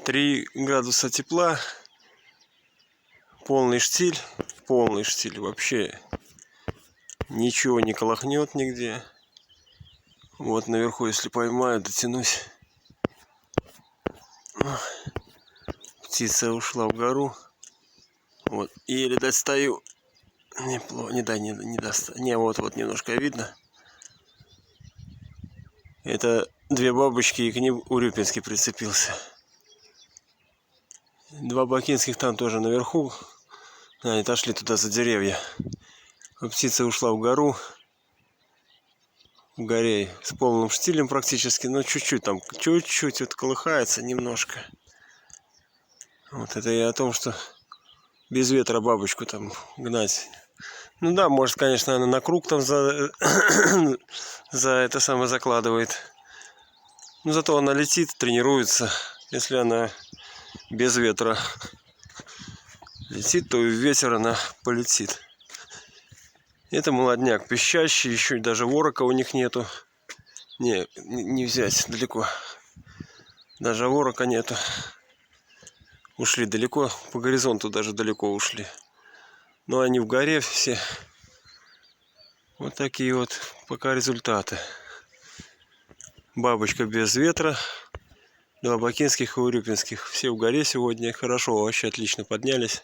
3 градуса тепла, полный штиль, вообще ничего не колохнет нигде. Вот наверху, если поймаю, дотянусь. Птица ушла в гору. Вот, еле достаю. Неплохо, не достаю. Не, вот немножко видно. Это 2 бабочки, и к ним урюпинский прицепился. 2 бакинских там тоже наверху. Они отошли туда за деревья. А птица ушла в гору. В горе с полным штилем практически, но чуть-чуть там, чуть-чуть вот колыхается немножко. Вот это и о том, что без ветра бабочку там гнать. Ну да, может, конечно, она на круг там за это самое закладывает. Но зато она летит, тренируется. Если она без ветра летит, то и ветер она полетит. Это молодняк пищащий, еще даже ворока у них нету. Не взять далеко. Даже ворока нету. Ушли далеко, по горизонту даже далеко ушли. Но они в горе все. Вот такие вот пока результаты. Бабочка без ветра. 2 бакинских и урюпинских. Все в горе сегодня. Хорошо, вообще отлично поднялись.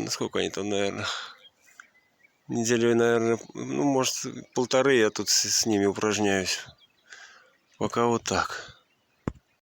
Сколько они там, наверное? Неделю, наверное, ну, может, 1,5 я тут с ними упражняюсь. Пока вот так.